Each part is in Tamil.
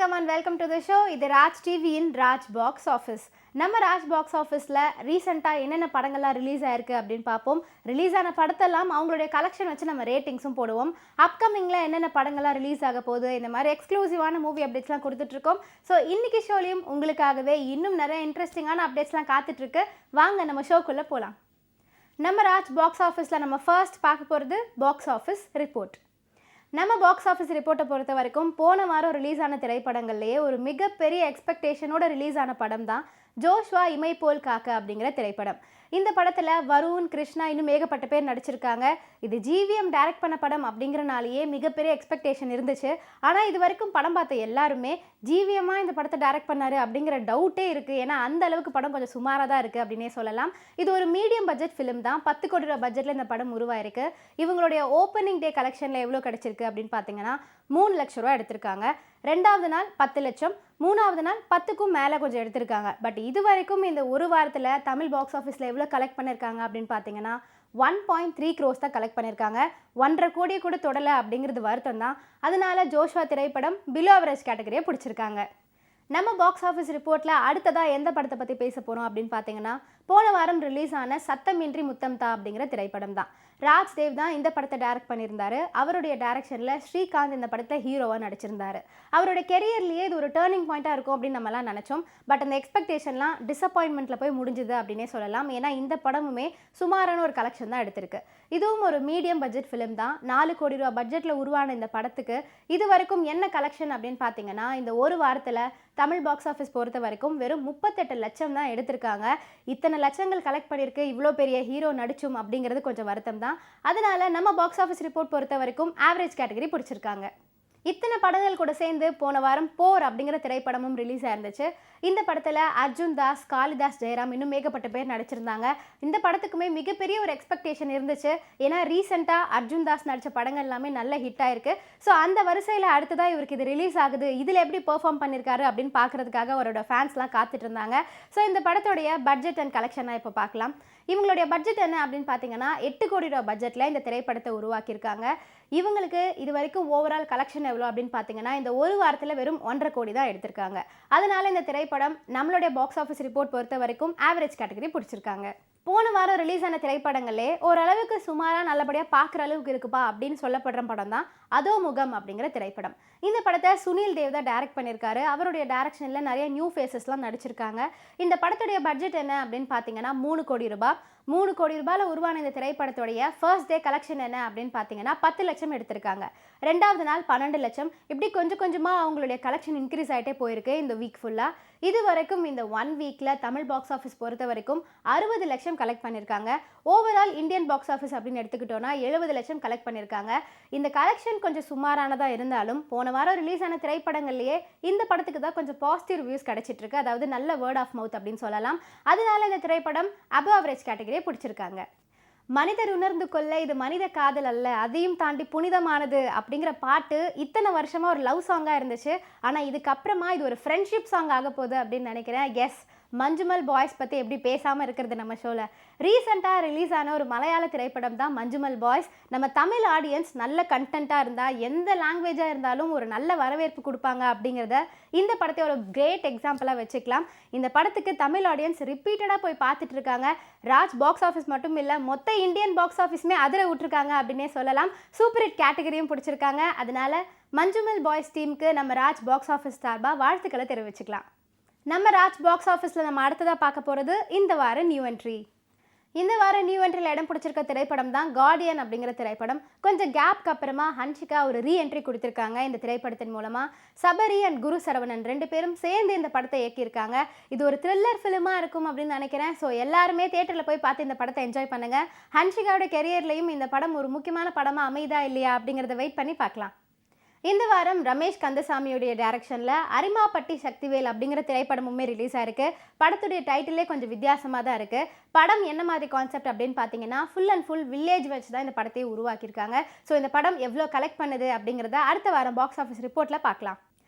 வணக்கம் and welcome to the show. இது ராஜ் டிவியின் ராஜ் பாக்ஸ் ஆஃபீஸ். நம்ம ராஜ் பாக்ஸ் ஆஃபீஸில் ரீசெண்டாக என்னென்ன படங்கள்லாம் ரிலீஸ் ஆயிருக்கு அப்படின்னு பார்ப்போம். ரிலீஸ் ஆன படத்தெல்லாம் அவங்களுடைய கலெக்ஷன் வச்சு நம்ம ரேட்டிங்ஸும் போடுவோம். அப்கமிங்கில் என்னென்ன படங்கள்லாம் ரிலீஸ் ஆக போகுது, இந்த மாதிரி எக்ஸ்க்ளூசிவான மூவி அப்டேட்ஸ்லாம் கொடுத்துட்ருக்கோம். ஸோ இன்றைக்கி ஷோலையும் உங்களுக்காகவே இன்னும் நிறைய இன்ட்ரெஸ்டிங்கான அப்டேட்ஸ்லாம் காத்துட்ருக்கு. வாங்க நம்ம ஷோக்குள்ளே போகலாம். நம்ம ராஜ் பாக்ஸ் ஆஃபீஸில் நம்ம ஃபர்ஸ்ட் பார்க்க போகிறது பாக்ஸ் ஆஃபீஸ் ரிப்போர்ட். நம்ம பாக்ஸ் ஆஃபீஸ் ரிப்போர்ட்டை பொறுத்த வரைக்கும் போன வாரம் ரிலீஸ் ஆன திரைப்படங்கள்லேயே ஒரு மிகப்பெரிய எக்ஸ்பெக்டேஷனோட ரிலீஸ் ஆன படம் தான் ஜோஷ்வா இமை போல் காக்க அப்படிங்கிற திரைப்படம். இந்த படத்தில் வருண், கிருஷ்ணா இன்னும் ஏகப்பட்ட பேர் நடிச்சிருக்காங்க. இது ஜிவிஎம் டைரக்ட் பண்ண படம் அப்படிங்கிறனாலேயே மிகப்பெரிய எக்ஸ்பெக்டேஷன் இருந்துச்சு. ஆனால் இது வரைக்கும் படம் பார்த்த எல்லாருமே ஜிவிஎம்மாக இந்த படத்தை டைரக்ட் பண்ணாரு அப்படிங்கிற டவுட்டே இருக்குது. ஏன்னா அந்த அளவுக்கு படம் கொஞ்சம் சுமாராக தான் இருக்குது அப்படின்னே சொல்லலாம். இது ஒரு மீடியம் பட்ஜெட் ஃபிலிம் தான். 10 கோடி ரூபா பட்ஜெட்டில் இந்த படம் உருவாயிருக்கு. இவங்களுடைய ஓப்பனிங் டே கலெக்ஷனில் எவ்வளோ கிடச்சிருக்கு அப்படின்னு பார்த்தீங்கன்னா 3 லட்ச ரூபா எடுத்திருக்காங்க. 2வது நாள் 10 லட்சம், 3வது நாள் 10க்கும் மேலே கொஞ்சம் எடுத்திருக்காங்க. பட் இது வரைக்கும் இந்த ஒரு வாரத்தில் தமிழ் பாக்ஸ் ஆஃபீஸில் எவ்வளோ கலெக்ட் பண்ணியிருக்காங்க அப்படின்னு பார்த்தீங்கன்னா 1.3 crores தான் கலெக்ட் பண்ணியிருக்காங்க. 1.5 கோடியை கூட தொடலை அப்படிங்கிறது வருத்தம் தான். அதனால ஜோஷ்வா திரைப்படம் பிலோ அவரேஜ் கேட்டகரியை பிடிச்சிருக்காங்க. நம்ம பாக்ஸ் ஆஃபீஸ் ரிப்போர்ட்டில் அடுத்ததாக எந்த படத்தை பற்றி பேச போகிறோம் அப்படின்னு பார்த்தீங்கன்னா போன வாரம் ரிலீஸ் ஆன சத்தமின்றி முத்தம் தா அப்படிங்கிற திரைப்படம் தான். ராஜ் தேவ் தான் இந்த படத்தை டைரக்ட் பண்ணியிருந்தாரு. அவருடைய டைரக்ஷனில் ஸ்ரீகாந்த் இந்த படத்தில் ஹீரோவாக நடிச்சிருந்தாரு. அவருடைய கெரியர்லேயே இது ஒரு டேர்னிங் பாயிண்ட்டாக இருக்கும் அப்படின்னு நம்மலாம் நினச்சோம். பட் அந்த எக்ஸ்பெக்டேஷன்லாம் டிசப்பாயின்மெண்ட்டில் போய் முடிஞ்சுது அப்படின்னே சொல்லலாம். ஏன்னா இந்த படமுமே சுமாரான ஒரு கலெக்ஷன் தான் எடுத்திருக்கு. இதுவும் ஒரு மீடியம் பட்ஜெட் ஃபிலிம் தான். 4 கோடி ரூபா பட்ஜெட்டில் உருவான இந்த படத்துக்கு இது வரைக்கும் என்ன கலெக்ஷன் அப்படின்னு பார்த்தீங்கன்னா இந்த ஒரு வாரத்தில் தமிழ் பாக்ஸ் ஆஃபீஸ் பொறுத்த வரைக்கும் வெறும் 38 லட்சம் தான் எடுத்திருக்காங்க. இத்தனை லட்சங்கள் கலெக்ட் பண்ணியிருக்கு இவ்வளோ பெரிய ஹீரோ நடிச்சும் அப்படிங்கிறது கொஞ்சம் வருத்தம் தான். அதனால நம்ம பாக்ஸ் ஆஃபீஸ் ரிப்போர்ட் பொறுத்த வரைக்கும் ஆவரேஜ் கேட்டகரி பிடிச்சிருக்காங்க. இத்தனை படங்கள் கூட சேர்ந்து போன வாரம் போர் அப்படிங்கிற திரைப்படமும் ரிலீஸ் ஆயிருந்துச்சு. இந்த படத்தில் அர்ஜுன் தாஸ், காளிதாஸ் ஜெயராம் இன்னும் ஏகப்பட்ட பேர் நடிச்சிருந்தாங்க. இந்த படத்துக்குமே மிகப்பெரிய ஒரு எக்ஸ்பெக்டேஷன் இருந்துச்சு. ஏன்னா ரீசெண்டாக அர்ஜுன் தாஸ் நடித்த படங்கள் எல்லாமே நல்ல ஹிட் ஆயிருக்கு. ஸோ அந்த வரிசையில் அடுத்ததாக இவருக்கு இது ரிலீஸ் ஆகுது, இதில் எப்படி பெர்ஃபார்ம் பண்ணியிருக்காரு அப்படின்னு பார்க்கறதுக்காக அவரோட ஃபேன்ஸ்லாம் காத்துட்டு இருந்தாங்க. ஸோ இந்த படத்தோடைய பட்ஜெட் அண்ட் கலெக்ஷனாக இப்போ பார்க்கலாம். இவங்களுடைய பட்ஜெட் என்ன அப்படின்னு பார்த்தீங்கன்னா 8 கோடி ரூபா பட்ஜெட்டில் இந்த திரைப்படத்தை உருவாக்கியிருக்காங்க. இவங்களுக்கு இது வரைக்கும் ஓவரால் கலெக்ஷன் எவ்வளோ அப்படின்னு பார்த்தீங்கன்னா இந்த ஒரு வாரத்தில் வெறும் 1.5 கோடி தான் எடுத்திருக்காங்க. அதனால இந்த திரைப்படம் நம்மளுடைய பாக்ஸ் ஆஃபீஸ் ரிப்போர்ட் பொறுத்த வரைக்கும் ஆவரேஜ் கேட்டகரி பிடிச்சிருக்காங்க. போன வாரம் ரிலீஸ் ஆன திரைப்படங்களே ஓரளவுக்கு சுமாராக நல்லபடியாக பார்க்குற அளவுக்கு இருக்குப்பா அப்படின்னு சொல்லப்படுற படம் தான் அதோ முகம் அப்படிங்கிற திரைப்படம். இந்த படத்தை சுனில் தேவ் தான் டைரக்ட் பண்ணியிருக்காரு. அவருடைய டைரக்ஷனில் நிறைய நியூ ஃபேஸஸ்லாம் நடிச்சிருக்காங்க. இந்த படத்துடைய பட்ஜெட் என்ன அப்படின்னு பார்த்தீங்கன்னா 3 கோடி ரூபாய். 3 கோடி ரூபாயில் உருவான இந்த திரைப்படத்துடைய ஃபர்ஸ்ட் டே கலெக்ஷன் என்ன அப்படின்னு பார்த்தீங்கன்னா 10 லட்சம் எடுத்திருக்காங்க. 2வது நாள் 12 லட்சம். இப்படி கொஞ்சம் கொஞ்சமாக அவங்களுடைய கலெக்ஷன் இன்க்ரீஸ் ஆகிட்டே போயிருக்கு இந்த வீக் ஃபுல்லாக. இது வரைக்கும் இந்த 1 வீக்கில் தமிழ் பாக்ஸ் ஆஃபீஸ் பொறுத்த வரைக்கும் 60 லட்சம் கலெக்ட் பண்ணியிருக்காங்க. ஓவரால் இந்தியன் பாக்ஸ் ஆஃபீஸ் அப்படின்னு எடுத்துக்கிட்டோன்னா 70 லட்சம் கலெக்ட் பண்ணியிருக்காங்க. இந்த கலெக்ஷன் கொஞ்சம் சுமாரானதாக இருந்தாலும் போன வாரம் ரிலீஸ் ஆன திரைப்படங்கள்லேயே இந்த படத்துக்கு தான் கொஞ்சம் பாசிட்டிவ் ரிவ்யூஸ் கிடைச்சிட்ருக்கு. அதாவது நல்ல வேர்ட் ஆஃப் மவுத் அப்படின்னு சொல்லலாம். அதனால இந்த திரைப்படம் அபவ் ஆவரேஜ் கேட்டகரியை பிடிச்சிருக்காங்க. மனிதர் உணர்ந்து கொள்ள இது மனித காதல் அல்ல, அதையும் தாண்டி புனிதமானது அப்படிங்கிற பாட்டு இத்தனை வருஷமாக ஒரு லவ் சாங்காக இருந்துச்சு. ஆனால் இதுக்கப்புறமா இது ஒரு ஃப்ரெண்ட்ஷிப் சாங் ஆக போகுது அப்படின்னு நினைக்கிறேன். எஸ், மஞ்சுமல் பாய்ஸ் பற்றி எப்படி பேசாமல் இருக்கிறது நம்ம ஷோவில். ரீசெண்டாக ரிலீஸ் ஆன ஒரு மலையாள திரைப்படம் தான் மஞ்சுமல் பாய்ஸ். நம்ம தமிழ் ஆடியன்ஸ் நல்ல கண்டென்ட்டாக இருந்தால் எந்த லாங்குவேஜாக இருந்தாலும் ஒரு நல்ல வரவேற்பு கொடுப்பாங்க அப்படிங்கிறத இந்த படத்தை ஒரு கிரேட் எக்ஸாம்பிளாக வச்சுக்கலாம். இந்த படத்துக்கு தமிழ் ஆடியன்ஸ் ரிப்பீட்டடாக போய் பார்த்துட்டு இருக்காங்க. ராஜ் பாக்ஸ் ஆஃபீஸ் மட்டும் இல்லை, மொத்த இந்தியன் பாக்ஸ் ஆஃபீஸுமே அதிர விட்டுருக்காங்க அப்படின்னே சொல்லலாம். சூப்பர் ஹிட் கேட்டகரியும் பிடிச்சிருக்காங்க. அதனால மஞ்சுமல் பாய்ஸ் டீமுக்கு நம்ம ராஜ் பாக்ஸ் ஆஃபீஸ் சார்பாக வாழ்த்துக்களை தெரிவிச்சுக்கலாம். நம்ம ராஜ் பாக்ஸ் ஆஃபீஸில் நம்ம அடுத்ததாக பார்க்க போகிறது இந்த வார நியூ என்ட்ரி. இந்த வாரம் நியூ என்ட்ரியில் இடம் பிடிச்சிருக்க திரைப்படம் தான் கார்டியன் அப்படிங்கிற திரைப்படம். கொஞ்சம் கேப்க்கு அப்புறமா ஹன்ஷிகா ஒரு ரீஎன்ட்ரி கொடுத்துருக்காங்க. இந்த திரைப்படத்தின் மூலமாக சபரி அண்ட் குரு சரவணன் 2 பேரும் சேர்ந்து இந்த படத்தை இயக்கியிருக்காங்க. இது ஒரு த்ரில்லர் ஃபிலிமாக இருக்கும் அப்படின்னு நினைக்கிறேன். ஸோ எல்லாருமே தியேட்டரில் போய் பார்த்து இந்த படத்தை என்ஜாய் பண்ணுங்கள். ஹன்ஷிகாவோட கெரியர்லையும் இந்த படம் ஒரு முக்கியமான படமாக அமைதா இல்லையா அப்படிங்கிறத வெயிட் பண்ணி பார்க்கலாம். இந்த வாரம் ரமேஷ் கந்தசாமியுடைய டைரக்ஷனில் அரிமாப்பட்டி சக்திவேல் அப்படிங்கிற திரைப்படமுமே ரிலீஸ் ஆயிருக்கு. படத்துடைய டைட்டிலே கொஞ்சம் வித்தியாசமாக தான் இருக்குது. படம் என்ன மாதிரி கான்செப்ட் அப்படின்னு பார்த்தீங்கன்னா ஃபுல் அண்ட் ஃபுல் வில்லேஜ் வச்சு தான் இந்த படத்தையே உருவாக்கியிருக்காங்க. ஸோ இந்த படம் எவ்வளோ கலெக்ட் பண்ணுது அப்படிங்கிறத அடுத்த வாரம் பாக்ஸ் ஆஃபீஸ் ரிப்போர்ட்டில் பார்க்கலாம்.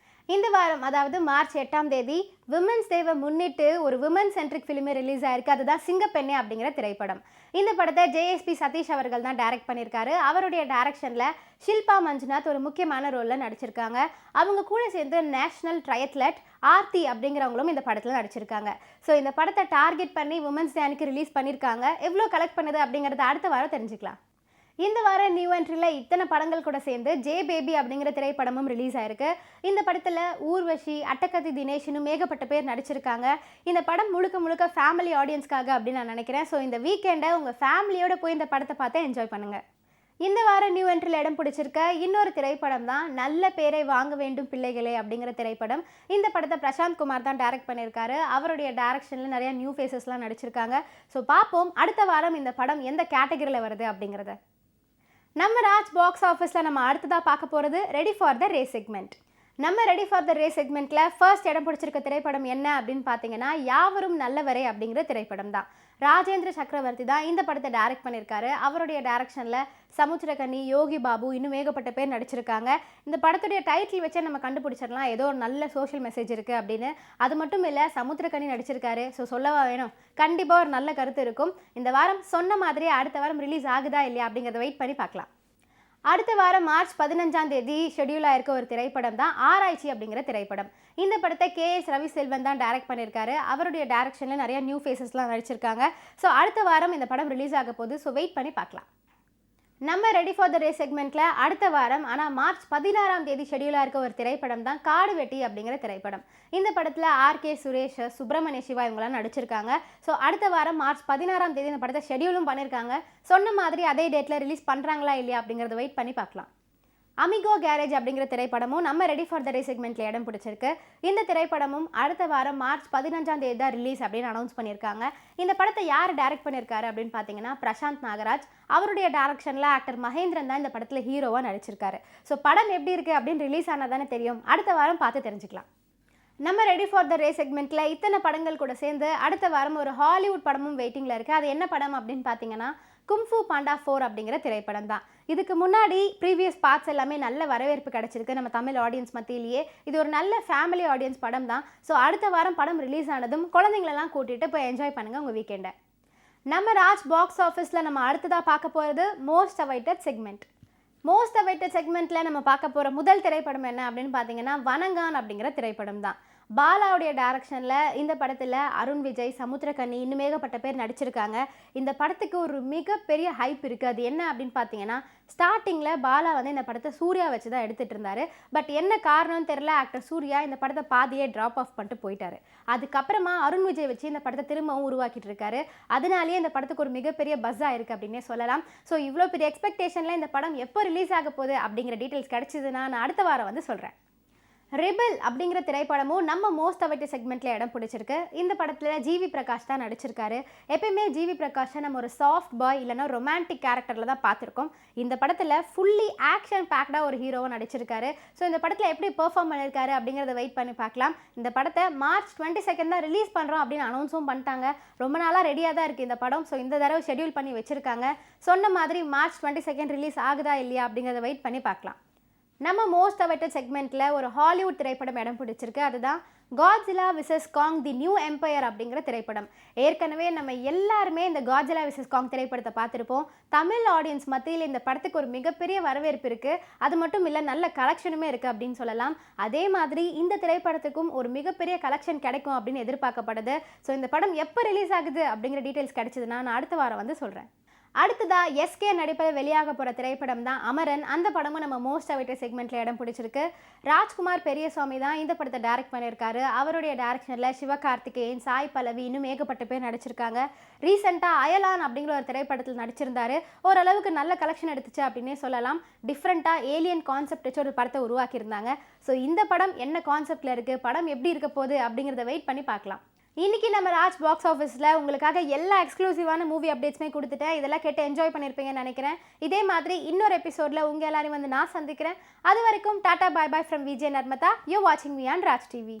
இந்த வாரம் அதாவது மார்ச் 8ஆம் தேதி விமன்ஸ் டேவை முன்னிட்டு ஒரு விமன் சென்ட்ரிக் ஃபிலிமே ரிலீஸ் ஆயிருக்கு. அதுதான் சிங்கப்பெண்ணே அப்படிங்கிற திரைப்படம். இந்த படத்தை ஜேஎஸ்பி சதீஷ் அவர்கள் தான் டைரக்ட் பண்ணியிருக்காரு. அவருடைய டைரக்ஷனில் ஷில்பா மஞ்சுநாத் ஒரு முக்கியமான ரோலில் நடிச்சிருக்காங்க. அவங்க கூட சேர்ந்து நேஷனல் ட்ரையத்லெட் ஆர்த்தி அப்படிங்கிறவங்களும் இந்த படத்தில் நடிச்சிருக்காங்க. ஸோ இந்த படத்தை டார்கெட் பண்ணி விமன்ஸ் டே அன்னைக்கு ரிலீஸ் பண்ணியிருக்காங்க. எவ்வளோ கலெக்ட் பண்ணுது அப்படிங்கிறத அடுத்த வாரம் தெரிஞ்சுக்கலாம். இந்த வார நியூ என்ட்ரியில் இத்தனை படங்கள் கூட சேர்ந்து ஜே பேபி அப்படிங்கிற திரைப்படமும் ரிலீஸ் ஆயிருக்கு. இந்த படத்தில் ஊர்வஷி, அட்டகத்தி தினேஷ்னு ஏகப்பட்ட பேர் நடிச்சிருக்காங்க. இந்த படம் முழுக்க முழுக்க ஃபேமிலி ஆடியன்ஸ்க்காக அப்படின்னு நான் நினைக்கிறேன். ஸோ இந்த வீக்கெண்டை உங்கள் ஃபேமிலியோட போய் இந்த படத்தை பார்த்து என்ஜாய் பண்ணுங்கள். இந்த வார நியூ என்ட்ரியில் இடம் பிடிச்சிருக்க இன்னொரு திரைப்படம் தான் நல்ல பேரை வாங்க வேண்டும் பிள்ளைகளே அப்படிங்கிற திரைப்படம். இந்த படத்தை பிரசாந்த் குமார் தான் டைரக்ட் பண்ணியிருக்காரு. அவருடைய டைரக்ஷனில் நிறைய நியூ ஃபேஸஸ்லாம் நடிச்சிருக்காங்க. ஸோ பார்ப்போம் அடுத்த வாரம் இந்த படம் எந்த கேட்டகரியில் வருது அப்படிங்கிறத. நம்ம ராஜ் பாக்ஸ் ஆஃபீஸில் நம்ம அடுத்ததாக பார்க்க போகிறது ready for the race segment. நம்ம ரெடி ஃபார் த ரேஸ் செக்மெண்ட்டில் ஃபர்ஸ்ட் இடம் பிடிச்சிருக்க திரைப்படம் என்ன அப்படின்னு பார்த்தீங்கன்னா யாவரும் நல்லவரே அப்படிங்கிற திரைப்படம் தான். ராஜேந்திர சக்கரவர்த்தி தான் இந்த படத்தை டைரக்ட் பண்ணியிருக்காரு. அவருடைய டைரக்ஷனில் சமுத்திரக்கனி, யோகி பாபு இன்னும் ஏகப்பட்ட பேர் நடிச்சிருக்காங்க. இந்த படத்துடைய டைட்டில் வச்சே நம்ம கண்டுபிடிச்சிடலாம் ஏதோ ஒரு நல்ல சோஷியல் மெசேஜ் இருக்குது அப்படின்னு. அது மட்டும் இல்லை, சமுத்திரக்கனி நடிச்சிருக்காரு. ஸோ சொல்லவா வேணும், கண்டிப்பாக ஒரு நல்ல கருத்து இருக்கும். இந்த வாரம் சொன்ன மாதிரியே அடுத்த வாரம் ரிலீஸ் ஆகுதா இல்லையா அப்படிங்கிறத வெயிட் பண்ணி பார்க்கலாம். அடுத்த வாரம் மார்ச் 15ஆம் தேதி ஷெடியூல் ஆயிருக்க ஒரு திரைப்படம் தான் ஆராய்ச்சி அப்படிங்கிற திரைப்படம். இந்த படத்தை கேஎஸ் ரவிசெல்வன் தான் டைரக்ட் பண்ணியிருக்காரு. அவருடைய டைரக்ஷனில் நிறைய நியூ ஃபேஸஸ்லாம் நடிச்சிருக்காங்க. ஸோ அடுத்த வாரம் இந்த படம் ரிலீஸ் ஆக போகுது. ஸோ வெயிட் பண்ணி பார்க்கலாம். நம்ம ரெடி ஃபார் த ரேஸ் செக்மெண்ட்டில் அடுத்த வாரம் ஆனால் மார்ச் 16ஆம் தேதி ஷெடியூலாக இருக்க ஒரு திரைப்படம் தான் காடு வெட்டி அப்படிங்கிற திரைப்படம். இந்த படத்தில் ஆர்கே சுரேஷ், சுப்பிரமணிய சிவா இவங்களாம் நடிச்சிருக்காங்க. ஸோ அடுத்த வாரம் மார்ச் 16ஆம் தேதி இந்த படத்தை ஷெடியூலும் பண்ணியிருக்காங்க. சொன்ன மாதிரி அதே டேட்டில் ரிலீஸ் பண்ணுறாங்களா இல்லையா அப்படிங்கிறத வெயிட் பண்ணி பார்க்கலாம். அமிகோ கேரேஜ் அப்படிங்கிற திரைப்படமும் நம்ம ரெடி ஃபார் த ரேஸ் செக்மெண்ட்டில் இடம் பிடிச்சிருக்கு. இந்த திரைப்படமும் அடுத்த வாரம் மார்ச் 15ஆம் தேதி தான் ரிலீஸ் அப்படின்னு அனௌன்ஸ் பண்ணியிருக்காங்க. இந்த படத்தை யார் டைரக்ட் பண்ணியிருக்காரு அப்படின்னு பார்த்தீங்கன்னா பிரசாந்த் நாகராஜ். அவருடைய டைரக்ஷனில் ஆக்டர் மகேந்திரன் தான் இந்த படத்தில் ஹீரோவாக நடிச்சிருக்காரு. ஸோ படம் எப்படி இருக்குது அப்படின்னு ரிலீஸ் ஆனால் தானே தெரியும். அடுத்த வாரம் பார்த்து தெரிஞ்சுக்கலாம். நம்ம ரெடி ஃபார் த ரேஸ் செக்மெண்ட்டில் இத்தனை படங்கள் கூட சேர்ந்து அடுத்த வாரம் ஒரு ஹாலிவுட் படமும் வெயிட்டிங்கில் இருக்குது. அது என்ன படம் அப்படின்னு பார்த்தீங்கன்னா கும்ஃபு பாண்டா 4 அப்படிங்கிற திரைப்படம் தான். இதுக்கு முன்னாடி ப்ரீவியஸ் பார்ட்ஸ் எல்லாமே நல்ல வரவேற்பு கிடச்சிருக்கு நம்ம தமிழ் ஆடியன்ஸ் மத்தியிலேயே. இது ஒரு நல்ல ஃபேமிலி ஆடியன்ஸ் படம் தான். ஸோ அடுத்த வாரம் படம் ரிலீஸ் ஆனதும் குழந்தைங்களெல்லாம் கூட்டிகிட்டு போய் என்ஜாய் பண்ணுங்கள் உங்கள் வீக்கெண்டை. நம்ம ராஜ் பாக்ஸ் ஆஃபீஸில் நம்ம அடுத்ததாக பார்க்க போகிறது most awaited segment. Most awaited செக்மெண்ட்டில் நம்ம பார்க்க போகிற முதல் திரைப்படம் என்ன அப்படின்னு பார்த்தீங்கன்னா வனங்கான் அப்படிங்கிற திரைப்படம் தான். பாலாவுடைய டைரக்ஷனில் இந்த படத்தில் அருண் விஜய், சமுத்திரக்கனி இன்னும் ஏகப்பட்ட பேர் நடிச்சிருக்காங்க. இந்த படத்துக்கு ஒரு மிகப்பெரிய ஹைப் இருக்குது. அது என்ன அப்படின்னு பார்த்தீங்கன்னா ஸ்டார்டிங்கில் பாலா வந்து இந்த படத்தை சூர்யா வச்சு தான் எடுத்துகிட்டு இருந்தார். பட் என்ன காரணம்னு தெரில, ஆக்டர் சூர்யா இந்த படத்தை பாதியே ட்ராப் ஆஃப் பண்ணிட்டு போயிட்டாரு. அதுக்கப்புறமா அருண் விஜய் வச்சு இந்த படத்தை திரும்பவும் உருவாக்கிட்டு இருக்காரு. அதனாலேயே இந்த படத்துக்கு ஒரு மிகப்பெரிய பஸ் ஆயிருக்கு அப்படின்னே சொல்லலாம். ஸோ இவ்வளோ பெரிய எக்ஸ்பெக்டேஷனில் இந்த படம் எப்போ ரிலீஸ் ஆக போகுது அப்படிங்கிற டீட்டெயில்ஸ் கிடச்சிதுன்னா நான் அடுத்த வாரம் வந்து சொல்கிறேன். ரெபல் அப்படிங்கிற திரைப்படமும் நம்ம மோஸ்ட் அவைட்டட் செக்மெண்ட்டில் இடம் பிடிச்சிருக்கு. இந்த படத்தில் ஜிவி பிரகாஷ் தான் நடிச்சிருக்காரு. எப்பயுமே ஜிவி பிரகாஷை நம்ம ஒரு சாஃப்ட் பாய் இல்லைனா ரொமான்டிக் கேரக்டரில் தான் பார்த்துருக்கோம். இந்த படத்தில் ஃபுல்லி ஆக்ஷன் பேக்டாக ஒரு ஹீரோவாக நடிச்சிருக்காரு. ஸோ இந்த படத்தில் எப்படி பெர்ஃபார்ம் பண்ணியிருக்காரு அப்படிங்கிறத வெயிட் பண்ணி பார்க்கலாம். இந்த படத்தை மார்ச் 22 தான் ரிலீஸ் பண்ணுறோம் அப்படின்னு அனௌன்ஸும் பண்ணிட்டாங்க. ரொம்ப நாளாக ரெடியாக தான் இருக்குது இந்த படம். ஸோ இந்த தடவை ஷெடியூல் பண்ணி வச்சுருக்காங்க. சொன்ன மாதிரி மார்ச் 22 ரிலீஸ் ஆகுதா இல்லையா அப்படிங்கிறத வெயிட் பண்ணி பார்க்கலாம். நம்ம மோஸ்ட் அவைட்டட் செக்மெண்ட்டில் ஒரு ஹாலிவுட் திரைப்படம் இடம் பிடிச்சிருக்கு. அதுதான் காட்ஜிலா விசஸ் காங் தி நியூ எம்பையர் அப்படிங்கிற திரைப்படம். ஏற்கனவே நம்ம எல்லாருமே இந்த காட்ஜிலா விசஸ் காங் திரைப்படத்தை பார்த்துருப்போம். தமிழ் ஆடியன்ஸ் மத்தியில் இந்த படத்துக்கு ஒரு மிகப்பெரிய வரவேற்பு இருக்குது. அது மட்டும் இல்லை, நல்ல கலெக்ஷனுமே இருக்குது அப்படின்னு சொல்லலாம். அதே மாதிரி இந்த திரைப்படத்துக்கும் ஒரு மிகப்பெரிய கலெக்ஷன் கிடைக்கும் அப்படின்னு எதிர்பார்க்கப்படுது. ஸோ இந்த படம் எப்போ ரிலீஸ் ஆகுது அப்படிங்கிற டீட்டெயில்ஸ் கிடைச்சதுன்னா நான் அடுத்த வாரம் வந்து சொல்கிறேன். அடுத்ததா எஸ்கே நடிப்பது வெளியாக போகிற திரைப்படம் தான் அமரன். அந்த படமும் நம்ம மோஸ்ட் அவைட்டட் செக்மெண்ட்டில் இடம் பிடிச்சிருக்கு. ராஜ்குமார் பெரியசாமி தான் இந்த படத்தை டைரக்ட் பண்ணியிருக்காரு. அவருடைய டைரக்ஷனில் சிவகார்த்திகேயன், சாய் பல்லவி இன்னும் ஏகப்பட்ட பேர் நடிச்சிருக்காங்க. ரீசெண்டாக அயலான் அப்படிங்கிற ஒரு திரைப்படத்தில் நடிச்சிருந்தாரு. ஓரளவுக்கு நல்ல கலெக்ஷன் எடுத்துச்சு அப்படின்னே சொல்லலாம். டிஃப்ரெண்ட்டாக ஏலியன் கான்செப்ட் வச்சு ஒரு படத்தை உருவாக்கியிருந்தாங்க. ஸோ இந்த படம் என்ன கான்செப்டில் இருக்குது, படம் எப்படி இருக்க போகுது அப்படிங்கிறத வெயிட் பண்ணி பார்க்கலாம். இன்னைக்கு நம்ம ராஜ் பாக்ஸ் ஆஃபீஸில் உங்களுக்காக எல்லா எக்ஸ்க்ளூசிவான மூவி அப்டேட்ஸுமே கொடுத்துட்டேன். இதெல்லாம் கேட்டு என்ஜாய் பண்ணியிருப்பீங்கன்னு நினைக்கிறேன். இதே மாதிரி இன்னொரு எபிசோடில் உங்கள் எல்லாரையும் வந்து நான் சந்திக்கிறேன். அது வரைக்கும் tata bye bye from Vijay Narmada. You வாட்சிங் மீ ஆன் ராஜ் டிவி.